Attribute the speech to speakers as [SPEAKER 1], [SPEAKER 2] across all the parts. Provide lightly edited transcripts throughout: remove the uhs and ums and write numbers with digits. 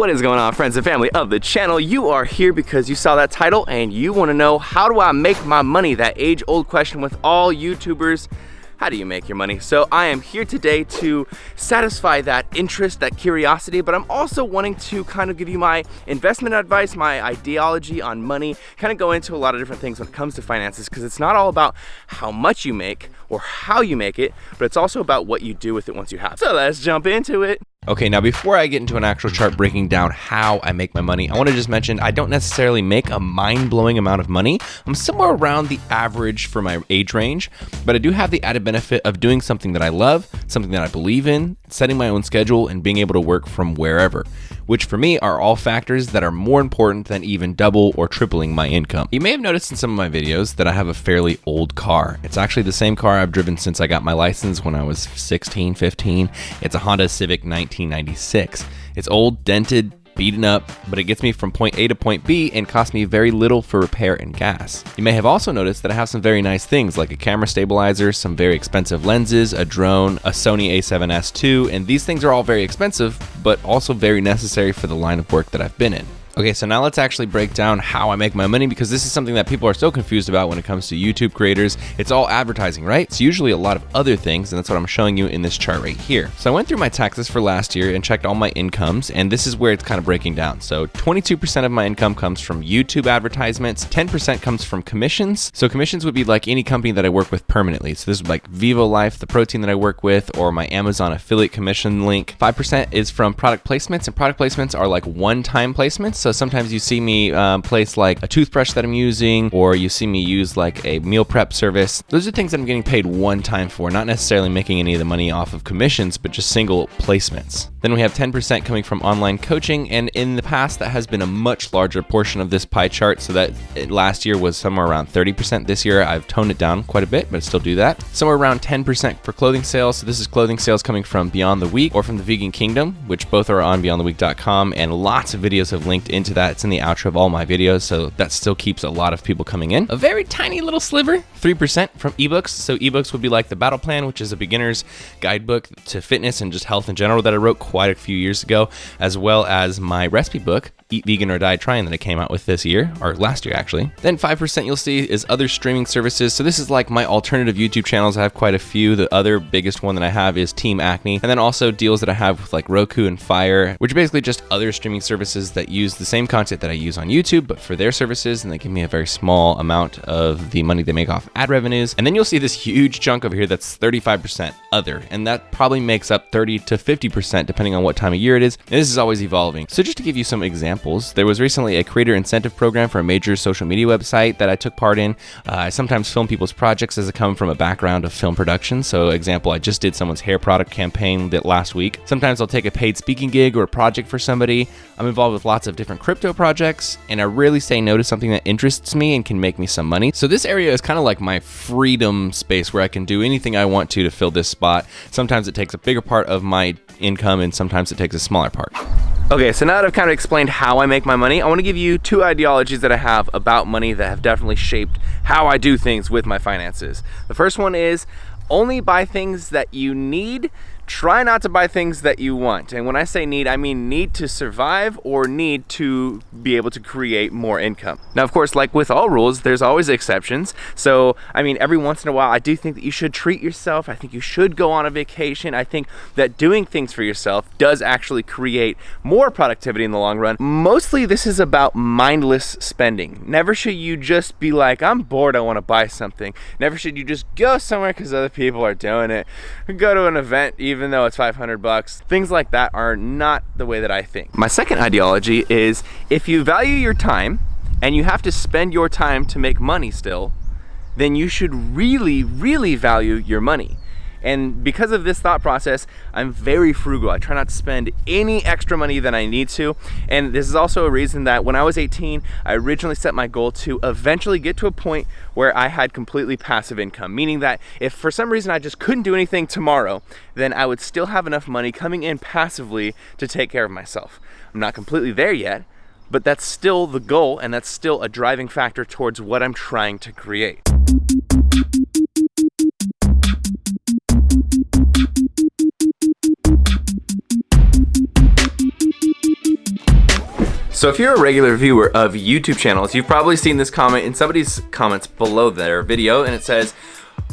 [SPEAKER 1] What is going on, friends and family of the channel? You are here because you saw that title and you want to know, how do I make my money? That age-old question with all YouTubers. How do you make your money? So I am here today to satisfy that interest, that curiosity, but I'm also wanting to kind of give you my investment advice, my ideology on money, kind of go into a lot of different things when it comes to finances, because it's not all about how much you make or how you make it, but it's also about what you do with it once you have. So let's jump into it.
[SPEAKER 2] Okay, now before I get into an actual chart breaking down how I make my money, I want to just mention I don't necessarily make a mind-blowing amount of money. I'm somewhere around the average for my age range, but I do have the added benefit of doing something that I love, something that I believe in, setting my own schedule, and being able to work from wherever, which for me are all factors that are more important than even double or tripling my income. You may have noticed in some of my videos that I have a fairly old car. It's actually the same car I've driven since I got my license when I was 16, 15. It's a Honda Civic 1996. It's old, dented, beaten up, but it gets me from point A to point B and costs me very little for repair and gas. You may have also noticed that I have some very nice things like a camera stabilizer, some very expensive lenses, a drone, a Sony a7S II, and these things are all very expensive, but also very necessary for the line of work that I've been in. Okay, so now let's actually break down how I make my money, because this is something that people are so confused about when it comes to YouTube creators. It's all advertising, right? It's usually a lot of other things, and that's what I'm showing you in this chart right here. So I went through my taxes for last year and checked all my incomes, and this is where it's kind of breaking down. So 22% of my income comes from YouTube advertisements, 10% comes from commissions. So commissions would be like any company that I work with permanently. So this is like Vivo Life, the protein that I work with, or my Amazon affiliate commission link. 5% is from product placements, and product placements are like one-time placements. So sometimes you see me place like a toothbrush that I'm using, or you see me use like a meal prep service. Those are things that I'm getting paid one time for, not necessarily making any of the money off of commissions, but just single placements. Then we have 10% coming from online coaching, and in the past that has been a much larger portion of this pie chart, so that last year was somewhere around 30%. This year I've toned it down quite a bit, but I still do that. Somewhere around 10% for clothing sales. So this is clothing sales coming from Beyond the Week or from the Vegan Kingdom, which both are on beyondtheweek.com, and lots of videos have linked into that. It's in the outro of all my videos, so that still keeps a lot of people coming in. A very tiny little sliver, 3% from ebooks. So ebooks would be like the Battle Plan, which is a beginner's guidebook to fitness and just health in general that I wrote quite a few years ago, as well as my recipe book, Eat Vegan or Die Trying, that I came out with this year, or last year actually. Then 5% you'll see is other streaming services. So this is like my alternative YouTube channels. I have quite a few. The other biggest one that I have is Team Acne. And then also deals that I have with like Roku and Fire, which are basically just other streaming services that use the same content that I use on YouTube, but for their services, and they give me a very small amount of the money they make off ad revenues. And then you'll see this huge chunk over here that's 35% other, and that probably makes up 30 to 50% depending on what time of year it is. And this is always evolving. So just to give you some examples, there was recently a creator incentive program for a major social media website that I took part in. I sometimes film people's projects as I come from a background of film production. So example, I just did someone's hair product campaign that last week. Sometimes I'll take a paid speaking gig or a project for somebody. I'm involved with lots of different crypto projects, and I rarely say no to something that interests me and can make me some money. So this area is kind of like my freedom space where I can do anything I want to fill this spot. Sometimes it takes a bigger part of my income, and sometimes it takes a smaller part.
[SPEAKER 1] Okay, so now that I've kind of explained how I make my money, I want to give you two ideologies that I have about money that have definitely shaped how I do things with my finances. The first one is only buy things that you need. Try not to buy things that you want. And when I say need, I mean need to survive or need to be able to create more income. Now, of course, like with all rules, there's always exceptions. So, I mean, every once in a while, I do think that you should treat yourself. I think you should go on a vacation. I think that doing things for yourself does actually create more productivity in the long run. Mostly this is about mindless spending. Never should you just be like, I'm bored, I want to buy something. Never should you just go somewhere because other people are doing it. Go to an event even though it's $500. Things like that are not the way that I think. My second ideology is if you value your time and you have to spend your time to make money still, then you should really, really value your money. And because of this thought process, I'm very frugal. I try not to spend any extra money than I need to. And this is also a reason that when I was 18, I originally set my goal to eventually get to a point where I had completely passive income, meaning that if for some reason I just couldn't do anything tomorrow, then I would still have enough money coming in passively to take care of myself. I'm not completely there yet, but that's still the goal, and that's still a driving factor towards what I'm trying to create. So if you're a regular viewer of YouTube channels, you've probably seen this comment in somebody's comments below their video, and it says,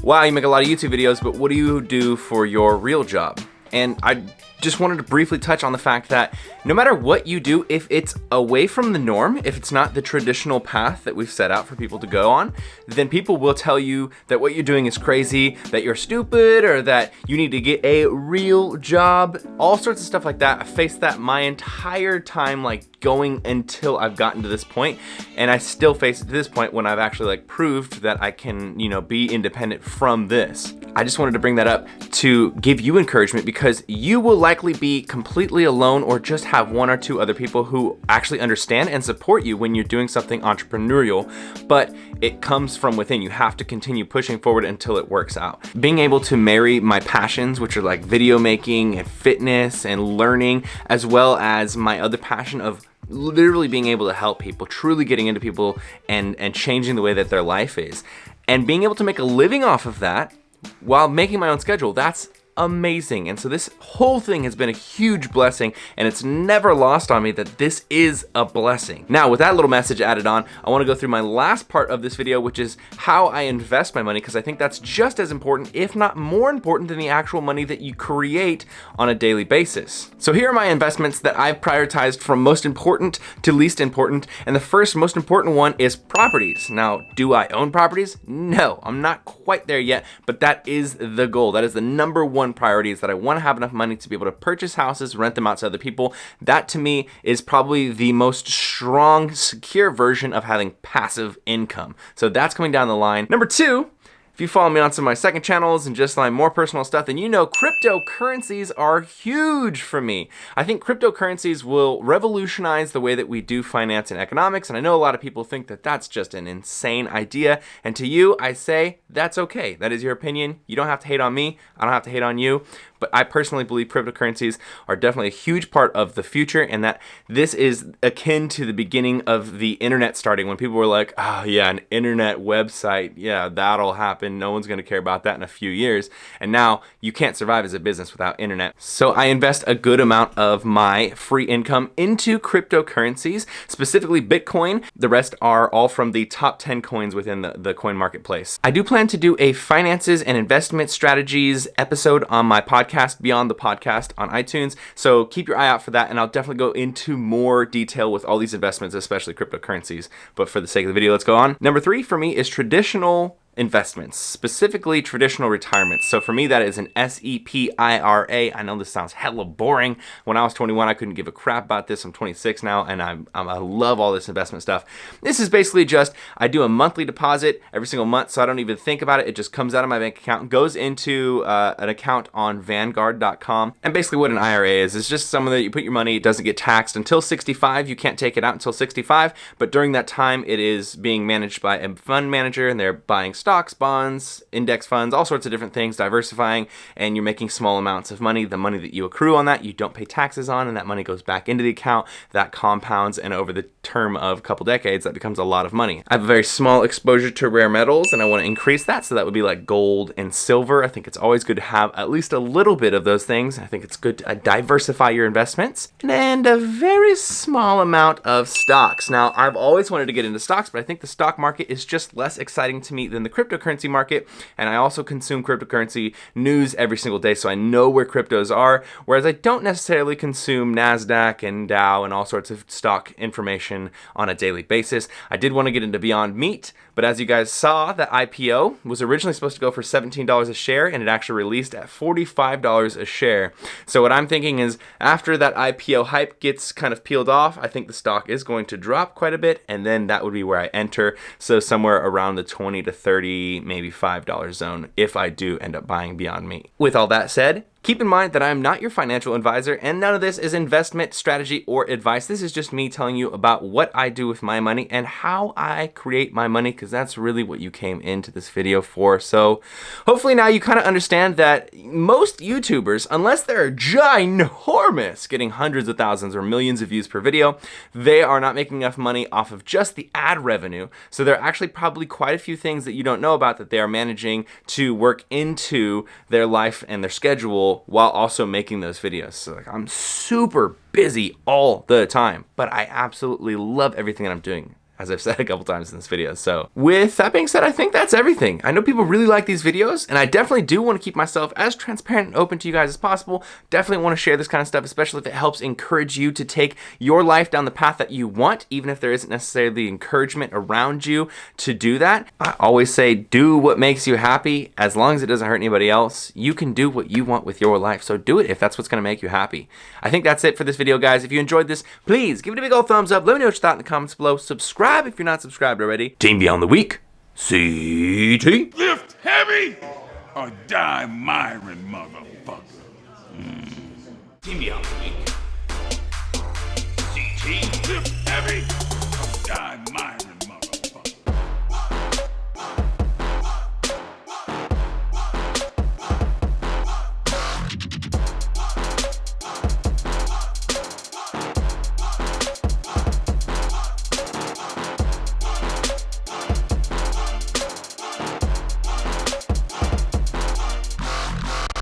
[SPEAKER 1] wow, you make a lot of YouTube videos, but what do you do for your real job? And I just wanted to briefly touch on the fact that no matter what you do, if it's away from the norm, if it's not the traditional path that we've set out for people to go on, then people will tell you that what you're doing is crazy, that you're stupid, or that you need to get a real job, all sorts of stuff like that. I faced that my entire time, like going until I've gotten to this point, and I still face it to this point when I've actually like proved that I can, you know, be independent from this. I just wanted to bring that up to give you encouragement, because you will likely be completely alone or just have one or two other people who actually understand and support you when you're doing something entrepreneurial, but it comes from within. You have to continue pushing forward until it works out. Being able to marry my passions, which are like video making and fitness and learning, as well as my other passion of literally being able to help people, truly getting into people and changing the way that their life is, and being able to make a living off of that while making my own schedule, that's amazing. And so this whole thing has been a huge blessing, and it's never lost on me that this is a blessing. Now, with that little message added on, I want to go through my last part of this video, which is how I invest my money, because I think that's just as important, if not more important, than the actual money that you create on a daily basis. So here are my investments that I've prioritized from most important to least important, and the first most important one is properties. Now, do I own properties? No, I'm not quite there yet, but that is the goal. That is the number one priority, is that I want to have enough money to be able to purchase houses, rent them out to other people. That to me is probably the most strong, secure version of having passive income. So that's coming down the line. Number two, if you follow me on some of my second channels and just like more personal stuff, then you know cryptocurrencies are huge for me. I think cryptocurrencies will revolutionize the way that we do finance and economics, and I know a lot of people think that that's just an insane idea, and to you, I say that's okay. That is your opinion. You don't have to hate on me. I don't have to hate on you. But I personally believe cryptocurrencies are definitely a huge part of the future, and that this is akin to the beginning of the internet starting, when people were like, oh yeah, an internet website, yeah, that'll happen. No one's going to care about that in a few years. And now you can't survive as a business without internet. So I invest a good amount of my free income into cryptocurrencies, specifically Bitcoin. The rest are all from the top 10 coins within the coin marketplace. I do plan to do a finances and investment strategies episode on my podcast, Beyond the Podcast, on iTunes. So keep your eye out for that, and I'll definitely go into more detail with all these investments, especially cryptocurrencies. But for the sake of the video, let's go on. Number three for me is traditional investments, specifically traditional retirements. So for me, that is an SEPIRA. I know this sounds hella boring. When I was 21, I couldn't give a crap about this. I'm 26 now, and I love all this investment stuff. This is basically just, I do a monthly deposit every single month, so I don't even think about it. It just comes out of my bank account, goes into an account on Vanguard.com. And basically what an IRA is just somewhere that you put your money. It doesn't get taxed until 65. You can't take it out until 65, but during that time, it is being managed by a fund manager, and they're buying stocks, bonds, index funds, all sorts of different things, diversifying, and you're making small amounts of money. The money that you accrue on that, you don't pay taxes on, and that money goes back into the account. That compounds, and over the term of a couple decades, that becomes a lot of money. I have a very small exposure to rare metals, and I want to increase that, so that would be like gold and silver. I think it's always good to have at least a little bit of those things. I think it's good to diversify your investments, and a very small amount of stocks. Now, I've always wanted to get into stocks, but I think the stock market is just less exciting to me than the cryptocurrency market, and I also consume cryptocurrency news every single day, so I know where cryptos are, whereas I don't necessarily consume NASDAQ and Dow and all sorts of stock information on a daily basis. I did want to get into Beyond Meat, but as you guys saw, the IPO was originally supposed to go for $17 a share, and it actually released at $45 a share. So what I'm thinking is, after that IPO hype gets kind of peeled off, I think the stock is going to drop quite a bit, and then that would be where I enter. So somewhere around the 20 to 30, maybe $5 zone, if I do end up buying Beyond Meat. With all that said, keep in mind that I am not your financial advisor, and none of this is investment strategy or advice. This is just me telling you about what I do with my money and how I create my money, because that's really what you came into this video for. So hopefully now you kind of understand that most YouTubers, unless they're ginormous, getting hundreds of thousands or millions of views per video, they are not making enough money off of just the ad revenue. So there are actually probably quite a few things that you don't know about that they are managing to work into their life and their schedule schedule while also making those videos. So like I'm super busy all the time, but I absolutely love everything that I'm doing, as I've said a couple times in this video. So with that being said, I think that's everything. I know people really like these videos, and I definitely do want to keep myself as transparent and open to you guys as possible. Definitely want to share this kind of stuff, especially if it helps encourage you to take your life down the path that you want, even if there isn't necessarily the encouragement around you to do that. I always say, do what makes you happy. As long as it doesn't hurt anybody else, you can do what you want with your life. So do it if that's what's going to make you happy. I think that's it for this video, guys. If you enjoyed this, please give it a big old thumbs up. Let me know what you thought in the comments below. Subscribe if you're not subscribed already. Team Beyond the Week, CT.
[SPEAKER 3] Lift heavy or die Myron, motherfucker. Team Beyond the Week, CT. Lift heavy